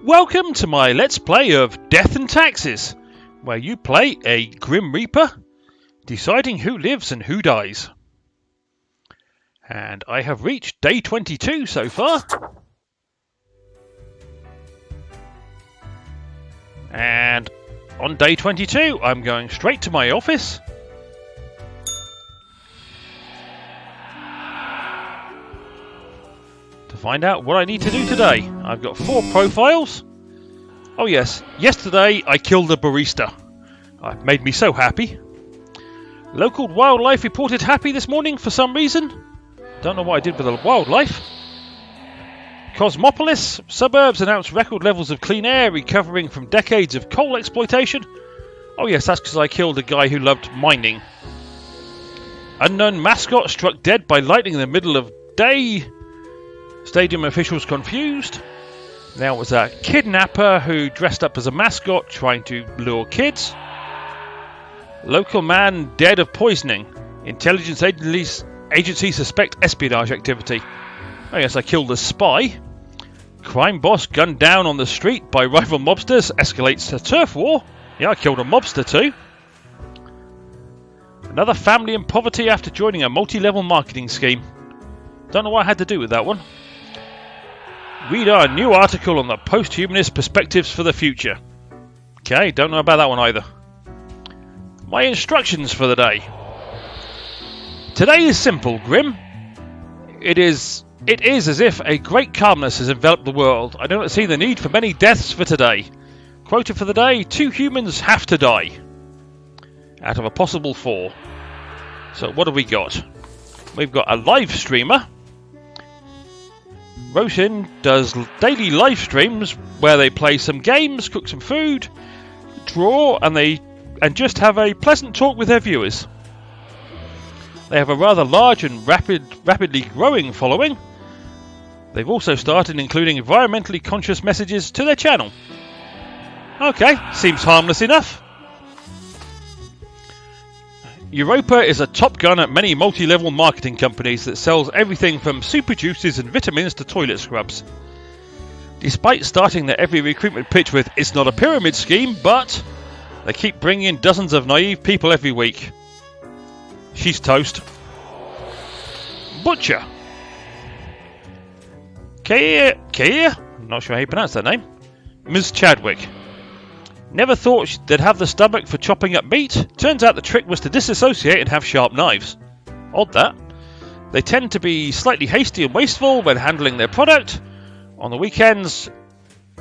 Welcome to my Let's Play of Death and Taxes, where you play a Grim Reaper, deciding who lives and who dies. And I have reached day 22 so far. And on day 22, I'm going straight to my office. To find out what I need to do today. I've got 4 profiles. Oh yes, yesterday I killed a barista. It made me so happy. Local wildlife reported happy this morning for some reason. Don't know what I did with the wildlife. Cosmopolis suburbs announced record levels of clean air recovering from decades of coal exploitation. Oh yes, that's because I killed a guy who loved mining. Unknown mascot struck dead by lightning in the middle of day. Stadium officials confused. There was a kidnapper who dressed up as a mascot trying to lure kids. Local man dead of poisoning. Intelligence agencies suspect espionage activity. Oh yes, I killed a spy. Crime boss gunned down on the street by rival mobsters escalates to turf war. Yeah, I killed a mobster too. Another family in poverty after joining a multi-level marketing scheme. Don't know what I had to do with that one. Read our new article on the post-humanist perspectives for the future. Okay, don't know about that one either. My instructions for the day. Today is simple, Grim. It is as if a great calmness has enveloped the world. I do not see the need for many deaths for today. Quota for the day, 2 humans have to die. Out of a possible 4. So what have we got? We've got a live streamer. Roshin does daily live streams where they play some games, cook some food, draw, and just have a pleasant talk with their viewers. They have a rather large and rapidly growing following. They've also started including environmentally conscious messages to their channel. Okay, seems harmless enough. Europa is a top gun at many multi-level marketing companies that sells everything from super juices and vitamins to toilet scrubs. Despite starting their every recruitment pitch with "it's not a pyramid scheme," but they keep bringing in dozens of naive people every week. She's toast. Butcher. Keir? I'm not sure how you pronounce that name. Ms. Chadwick. Never thought they'd have the stomach for chopping up meat. Turns out the trick was to disassociate and have sharp knives. Odd that. They tend to be slightly hasty and wasteful when handling their product. On the weekends,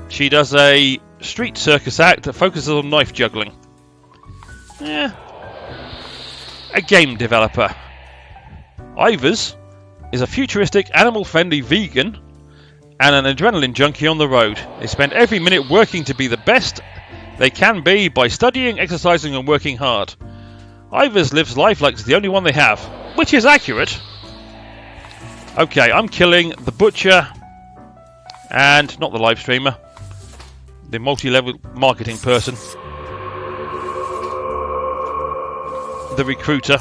she does a street circus act that focuses on knife juggling. A game developer. Ivers is a futuristic, animal-friendly vegan and an adrenaline junkie on the road. They spend every minute working to be the best they can be by studying, exercising and working hard. Ivers lives life like it's the only one they have, which is accurate. Okay, I'm killing the butcher and not the live streamer, the multi-level marketing person, the recruiter.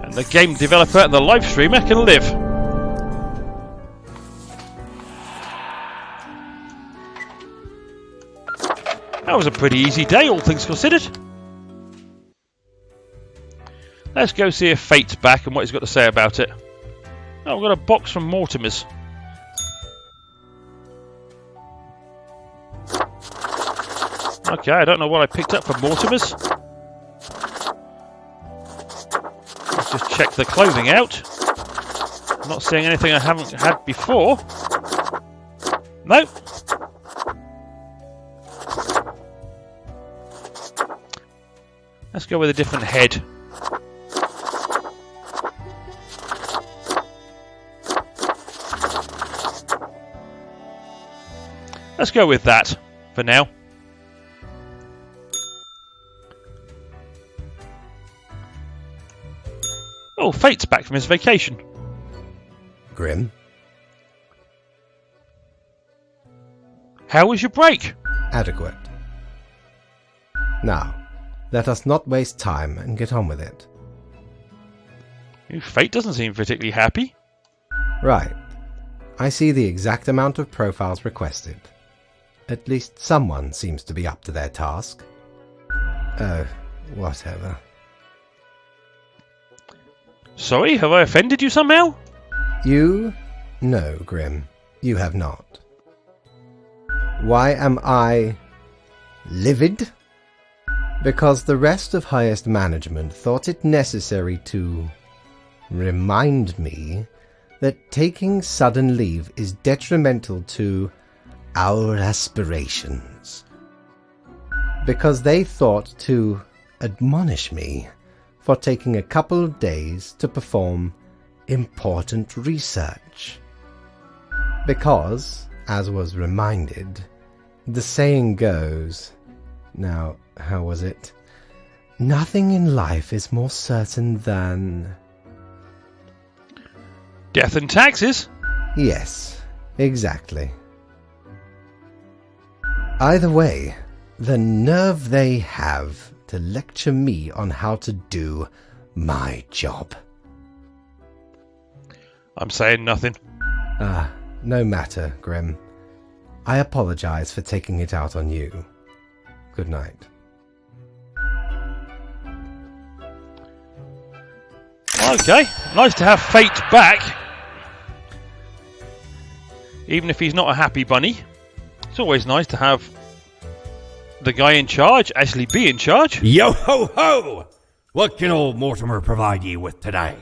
And the game developer and the live streamer can live. That was a pretty easy day, all things considered. Let's go see if Fate's back and what he's got to say about it. Oh, I've got a box from Mortimer's. Okay, I don't know what I picked up from Mortimer's. Let's just check the clothing out. I'm not seeing anything I haven't had before. Nope. Let's go with a different head. Let's go with that for now. Oh, Fate's back from his vacation. Grim? How was your break? Adequate. Now, let us not waste time and get on with it. Your fate doesn't seem particularly happy. Right. I see the exact amount of profiles requested. At least someone seems to be up to their task. Oh, whatever. Sorry, have I offended you somehow? You? No, Grim. You have not. Why am I livid? Because the rest of highest management thought it necessary to remind me that taking sudden leave is detrimental to our aspirations. Because they thought to admonish me for taking a couple of days to perform important research. Because, as was reminded, the saying goes, now, how was it? Nothing in life is more certain than... Death and taxes? Yes, exactly. Either way, the nerve they have to lecture me on how to do my job. I'm saying nothing. No matter, Grim. I apologize for taking it out on you. Good night. Okay, nice to have Fate back. Even if he's not a happy bunny, it's always nice to have the guy in charge actually be in charge. Yo ho ho! What can old Mortimer provide you with today?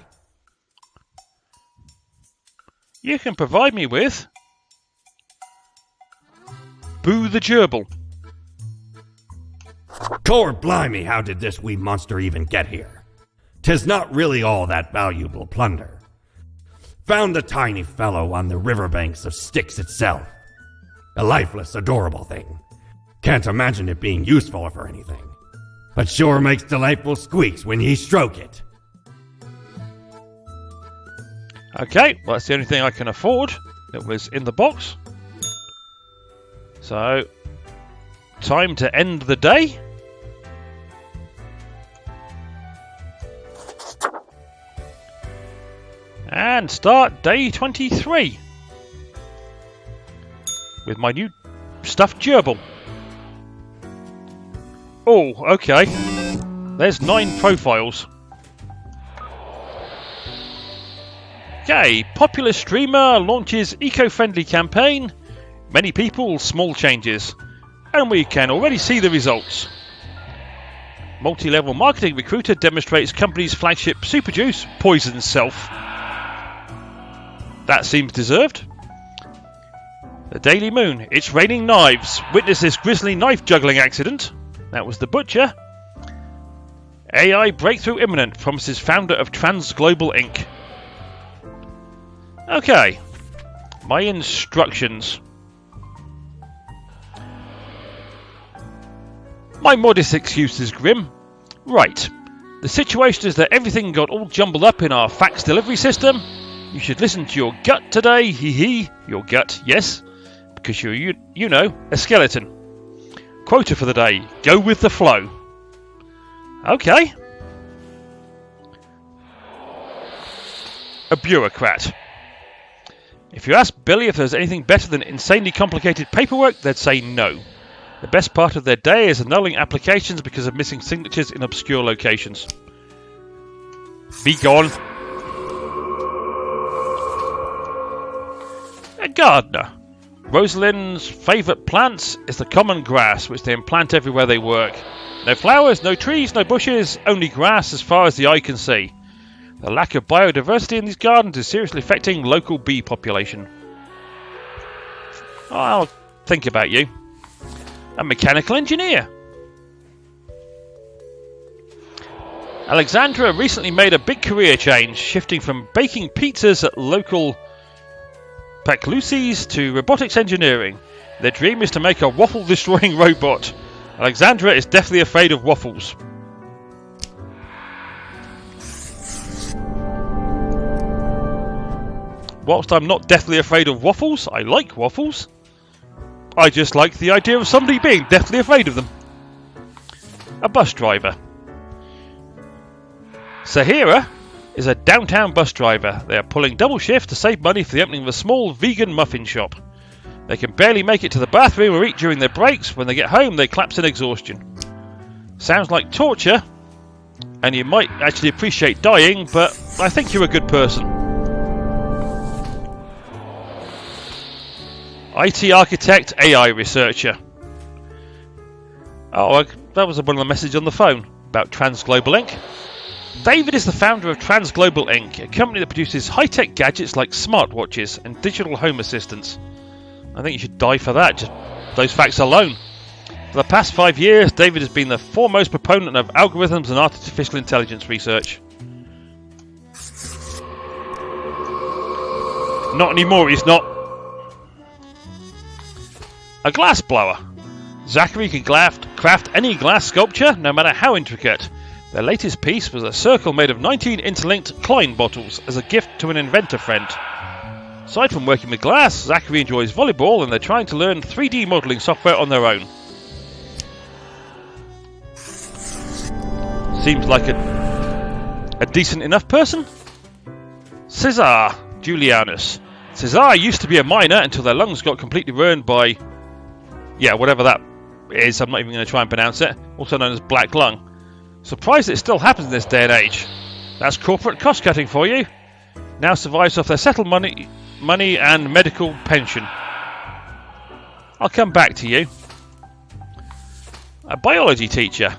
You can provide me with Boo the Gerbil. Core blimey, how did this wee monster even get here? 'Tis not really all that valuable plunder. Found the tiny fellow on the riverbanks of Styx itself. A lifeless, adorable thing. Can't imagine it being useful for anything. But sure makes delightful squeaks when ye stroke it. Okay, well that's the only thing I can afford that was in the box. So, time to end the day. And start day 23 with my new stuffed gerbil. Oh, okay. There's 9 profiles. Okay, popular streamer launches eco-friendly campaign. Many people, small changes. And we can already see the results. Multi-level marketing recruiter demonstrates company's flagship Superjuice poisons self. That seems deserved. The Daily Moon. It's raining knives. Witness this grisly knife juggling accident. That was the butcher. AI breakthrough imminent, promises founder of Transglobal Inc. Okay. My instructions. My modest excuse is grim. Right. The situation is that everything got all jumbled up in our fax delivery system. You should listen to your gut today, hee. Your gut, yes, because you're, you know, a skeleton. Quota for the day, go with the flow. Okay. A bureaucrat. If you ask Billy if there's anything better than insanely complicated paperwork, they'd say no. The best part of their day is annulling applications because of missing signatures in obscure locations. Be gone. A gardener. Rosalind's favourite plants is the common grass, which they implant everywhere they work. No flowers, no trees, no bushes, only grass as far as the eye can see. The lack of biodiversity in these gardens is seriously affecting local bee population. I'll think about you. A mechanical engineer. Alexandra recently made a big career change, shifting from baking pizzas at local Paclusi's to robotics engineering. Their dream is to make a waffle-destroying robot. Alexandra is deathly afraid of waffles. Whilst I'm not deathly afraid of waffles, I like waffles. I just like the idea of somebody being deathly afraid of them. A bus driver. Sahira is a downtown bus driver. They are pulling double shift to save money for the opening of a small vegan muffin shop. They can barely make it to the bathroom or eat during their breaks. When they get home, they collapse in exhaustion. Sounds like torture, and you might actually appreciate dying, but I think you're a good person. IT architect, AI researcher. Oh, that was one of the messages on the phone about Transglobal Inc. David is the founder of Transglobal Inc., a company that produces high-tech gadgets like smartwatches and digital home assistants. I think you should die for that, just those facts alone. For the past 5 years, David has been the foremost proponent of algorithms and artificial intelligence research. Not anymore, he's not. A glass blower. Zachary can craft any glass sculpture, no matter how intricate. Their latest piece was a circle made of 19 interlinked Klein bottles as a gift to an inventor friend. Aside from working with glass, Zachary enjoys volleyball and they're trying to learn 3D modelling software on their own. Seems like a decent enough person. Cesar Julianus. Cesar used to be a miner until their lungs got completely ruined by... yeah, whatever that is, I'm not even going to try and pronounce it. Also known as black lung. Surprised it still happens in this day and age. That's corporate cost cutting for you. Now survives off their settled money and medical pension. I'll come back to you. A biology teacher.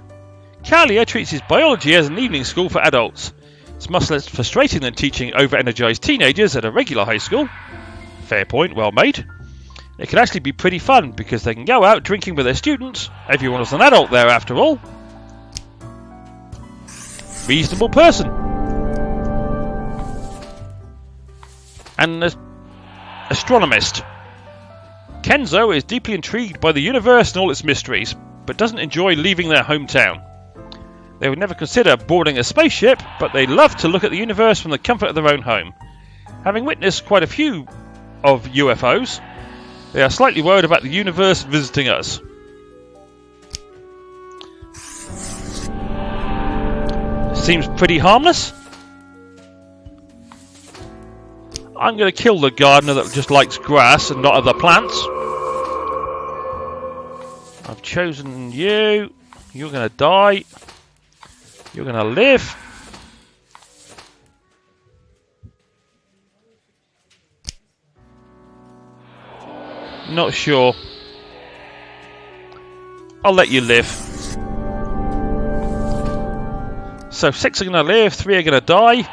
Kalia treats his biology as an evening school for adults. It's much less frustrating than teaching over-energized teenagers at a regular high school. Fair point, well made. It can actually be pretty fun because they can go out drinking with their students. Everyone is an adult there after all. Reasonable person. An astronomist. Kenzo is deeply intrigued by the universe and all its mysteries, but doesn't enjoy leaving their hometown. They would never consider boarding a spaceship, but they love to look at the universe from the comfort of their own home. Having witnessed quite a few of UFOs, they are slightly worried about the universe visiting us. Seems pretty harmless. I'm going to kill the gardener that just likes grass and not other plants. I've chosen you. You're going to die. You're going to live. Not sure. I'll let you live. So 6 are going to live, 3 are going to die.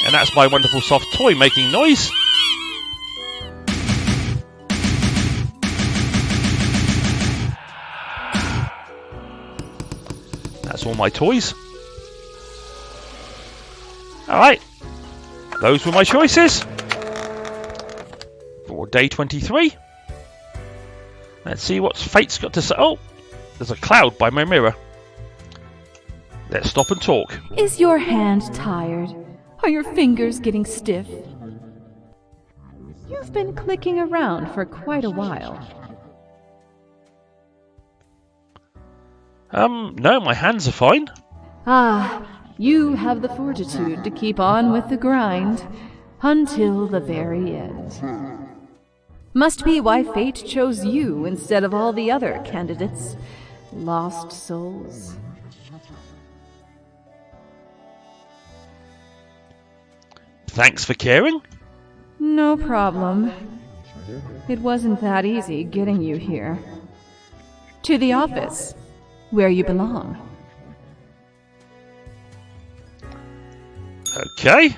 And that's my wonderful soft toy making noise. That's all my toys. Alright. Those were my choices for day 23. Let's see what fate's got to say. Oh, there's a cloud by my mirror. Let's stop and talk. Is your hand tired? Are your fingers getting stiff? You've been clicking around for quite a while. No, my hands are fine. Ah, you have the fortitude to keep on with the grind until the very end. Must be why fate chose you instead of all the other candidates. Lost souls. Thanks for caring. No problem. It wasn't that easy getting you here. To the office, where you belong. Okay.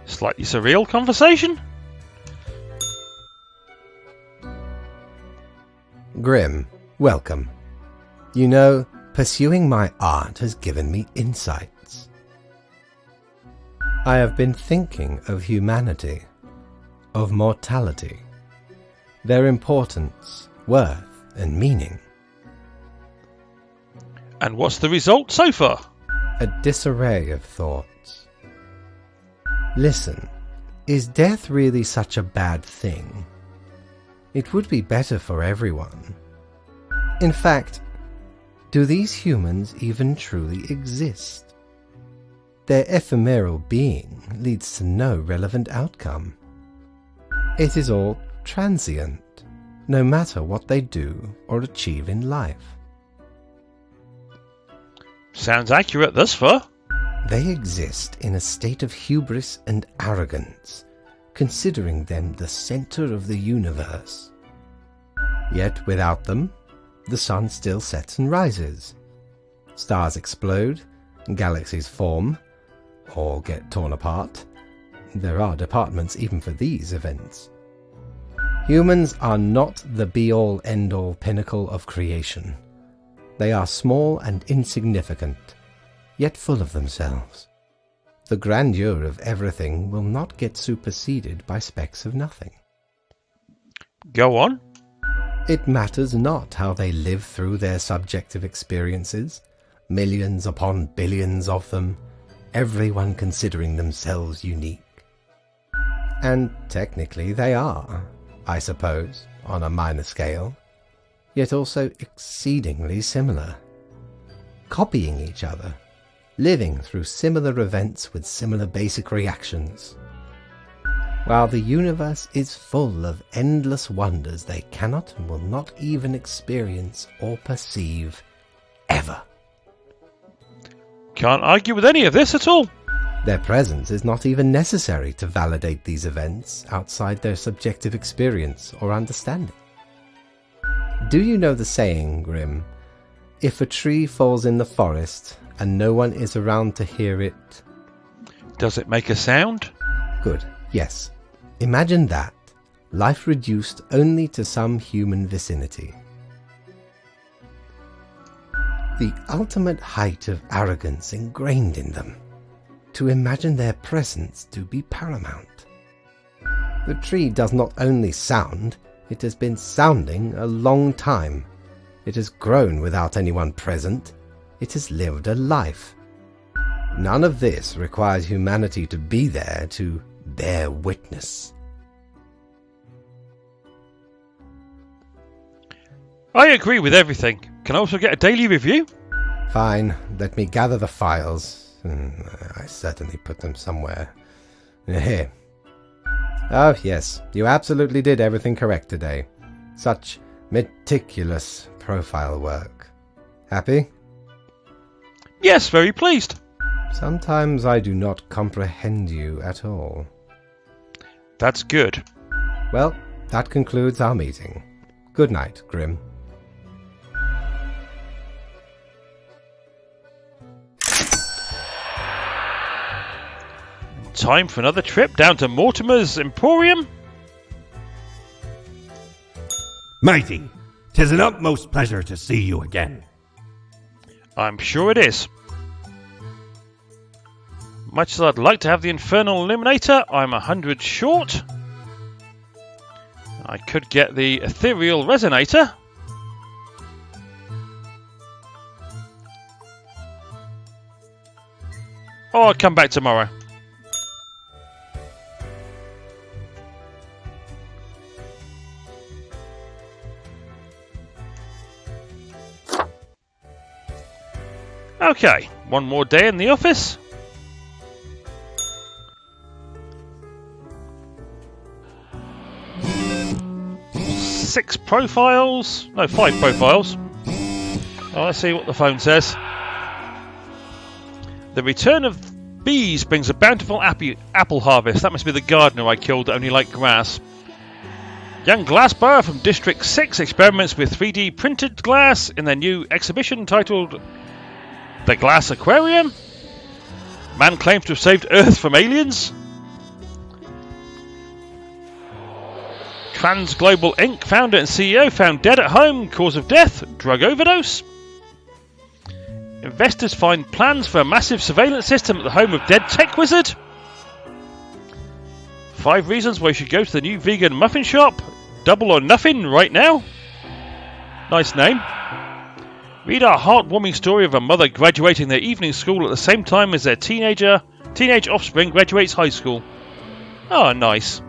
Slightly surreal conversation. Grim, welcome. You know, pursuing my art has given me insights. I have been thinking of humanity, of mortality, their importance, worth, and meaning. And what's the result so far? A disarray of thoughts. Listen, is death really such a bad thing? It would be better for everyone. In fact, do these humans even truly exist? their ephemeral being leads to no relevant outcome. It is all transient, no matter what they do or achieve in life. Sounds accurate thus far. They exist in a state of hubris and arrogance, considering them the center of the universe. Yet without them, the sun still sets and rises. Stars explode, galaxies form, or get torn apart. There are departments even for these events. Humans are not the be-all, end-all pinnacle of creation. They are small and insignificant, yet full of themselves. The grandeur of everything will not get superseded by specks of nothing. Go on. It matters not how they live through their subjective experiences, millions upon billions of them, everyone considering themselves unique. And technically they are, I suppose, on a minor scale, yet also exceedingly similar. Copying each other, living through similar events with similar basic reactions. While the universe is full of endless wonders they cannot and will not even experience or perceive, ever. Can't argue with any of this at all. Their presence is not even necessary to validate these events outside their subjective experience or understanding. Do you know the saying, Grim? If a tree falls in the forest and no one is around to hear it... Does it make a sound? Good, yes. Imagine that, life reduced only to some human vicinity. The ultimate height of arrogance ingrained in them, to imagine their presence to be paramount. The tree does not only sound, it has been sounding a long time. It has grown without anyone present. It has lived a life. None of this requires humanity to be there to bear witness. I agree with everything. Can I also get a daily review? Fine, let me gather the files. I certainly put them somewhere. Here. Oh yes, you absolutely did everything correct today. Such meticulous profile work. Happy? Yes, very pleased. Sometimes I do not comprehend you at all. That's good. Well, that concludes our meeting. Good night, Grim. Time for another trip down to Mortimer's Emporium? Mighty, 'tis an utmost pleasure to see you again. I'm sure it is. Much as I'd like to have the Infernal Illuminator, I'm 100 short. I could get the Ethereal Resonator. Or I'll come back tomorrow. Okay, one more day in the office. Six profiles. No, 5 profiles. Oh, let's see what the phone says. The return of bees brings a bountiful apple harvest. That must be the gardener I killed that only liked grass. Young glassblower from District 6 experiments with 3D printed glass in their new exhibition titled The Glass Aquarium. Man claims to have saved Earth from aliens. Trans Global Inc. founder and CEO found dead at home. Cause of death, drug overdose. Investors find plans for a massive surveillance system at the home of dead tech wizard. 5 reasons why you should go to the new vegan muffin shop. Double or nothing right now. Nice name. Read our heartwarming story of a mother graduating their evening school at the same time as their teenage offspring graduates high school. Oh, nice.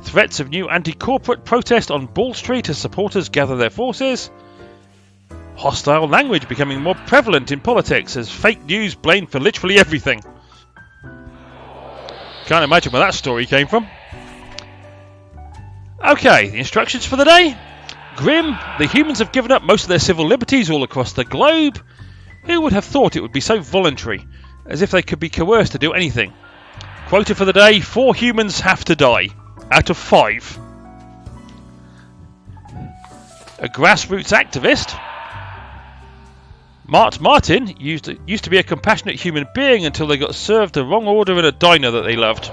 Threats of new anti-corporate protest on Ball Street as supporters gather their forces. Hostile language becoming more prevalent in politics as fake news blamed for literally everything. Can't imagine where that story came from. Okay, the instructions for the day. Grim, the humans have given up most of their civil liberties all across the globe. Who would have thought it would be so voluntary, as if they could be coerced to do anything? Quota for the day, 4 humans have to die, out of 5. A grassroots activist. Martin used to be a compassionate human being until they got served the wrong order in a diner that they loved.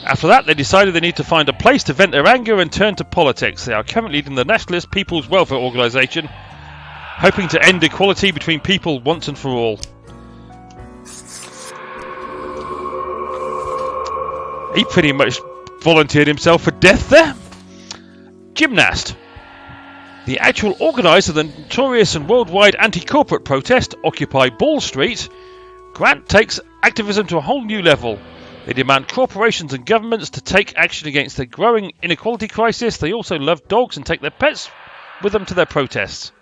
After that, they decided they need to find a place to vent their anger and turn to politics. They are currently leading the Nationalist People's Welfare Organisation, hoping to end equality between people once and for all. He pretty much volunteered himself for death there. Gymnast. The actual organiser of the notorious and worldwide anti-corporate protest, Occupy Wall Street, Grant takes activism to a whole new level. They demand corporations and governments to take action against the growing inequality crisis. They also love dogs and take their pets with them to their protests.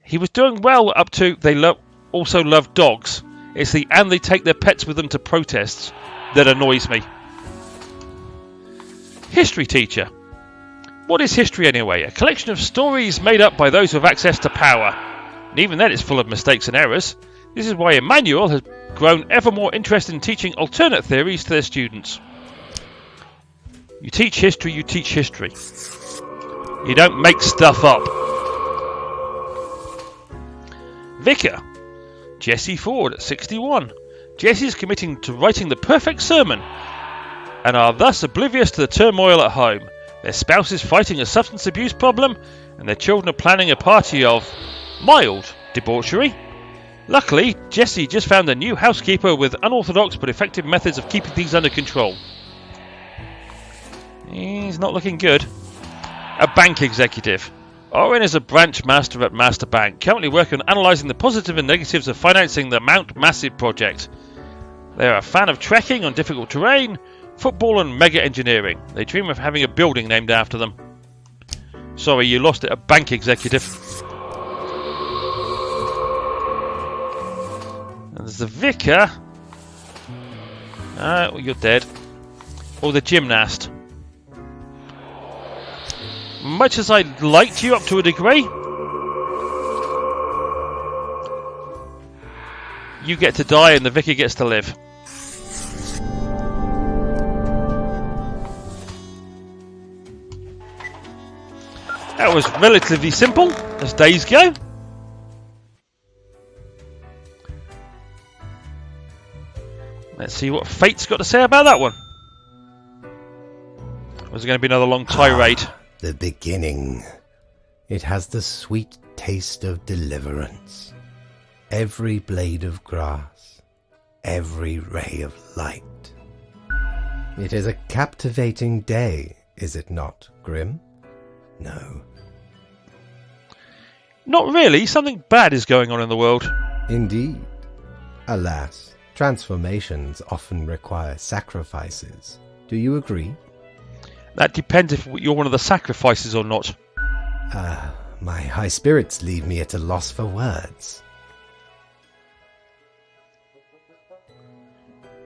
He was doing well up to they also love dogs. It's the and they take their pets with them to protests that annoys me. History teacher. What is history anyway? A collection of stories made up by those who have access to power. And even then it's full of mistakes and errors. This is why Emmanuel has grown ever more interested in teaching alternate theories to their students. You teach history, you teach history. You don't make stuff up. Vicar. Jesse Ford at 61. Jesse is committing to writing the perfect sermon and are thus oblivious to the turmoil at home. Their spouse is fighting a substance abuse problem and their children are planning a party of mild debauchery. Luckily, Jesse just found a new housekeeper with unorthodox but effective methods of keeping things under control. He's not looking good. A bank executive. Oren is a branch master at Master Bank, currently working on analysing the positive and negatives of financing the Mount Massive project. They are a fan of trekking on difficult terrain, football and mega engineering. They dream of having a building named after them. Sorry, you lost it, a bank executive. And there's the vicar. Well, you're dead. Or the gymnast. Much as I liked you up to a degree, you get to die and the vicar gets to live. That was relatively simple, as days go. Let's see what Fate's got to say about that one. Was it going to be another long tirade? The beginning. It has the sweet taste of deliverance. Every blade of grass, every ray of light. It is a captivating day, is it not, Grim? No. Not really. Something bad is going on in the world. Indeed. Alas, transformations often require sacrifices. Do you agree? That depends if you're one of the sacrifices or not. My high spirits leave me at a loss for words.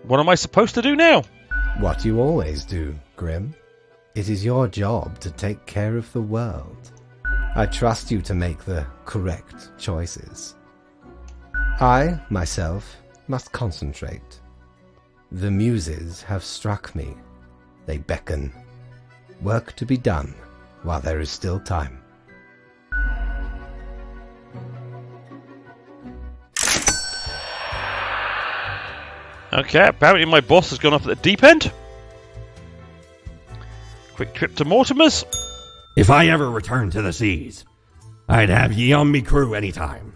What am I supposed to do now? What you always do, Grim. It is your job to take care of the world. I trust you to make the correct choices. I, myself, must concentrate. The muses have struck me. They beckon. Work to be done while there is still time. Okay, apparently my boss has gone off at the deep end. Quick trip to Mortimer's. If I ever return to the seas, I'd have ye on me crew anytime.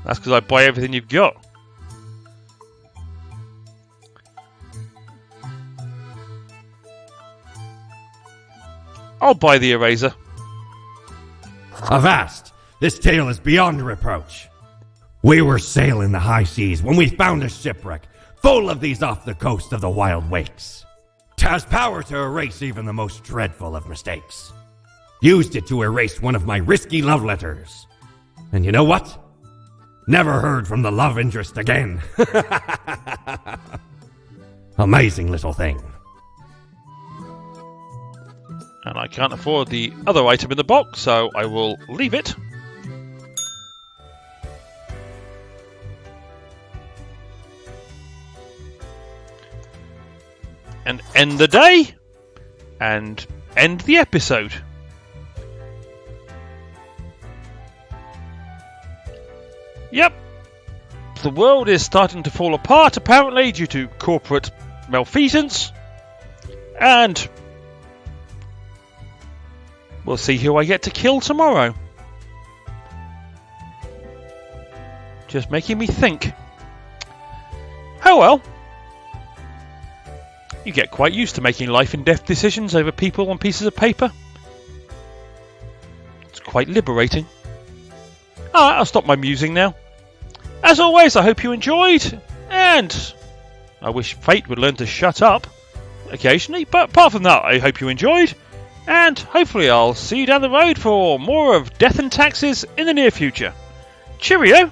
That's because I buy everything you've got. I'll buy the eraser. Avast! This tale is beyond reproach. We were sailing the high seas when we found a shipwreck full of these off the coast of the wild wakes. 'Twas power to erase even the most dreadful of mistakes. Used it to erase one of my risky love letters. And you know what? Never heard from the love interest again. Amazing little thing. And I can't afford the other item in the box, so I will leave it. And end the day. And end the episode. Yep. The world is starting to fall apart, apparently, due to corporate malfeasance. And we'll see who I get to kill tomorrow. Just making me think. Oh well. You get quite used to making life and death decisions over people on pieces of paper. It's quite liberating. Alright, I'll stop my musing now. As always, I hope you enjoyed, and I wish Fate would learn to shut up occasionally, but apart from that, I hope you enjoyed, and hopefully I'll see you down the road for more of Death and Taxes in the near future. Cheerio!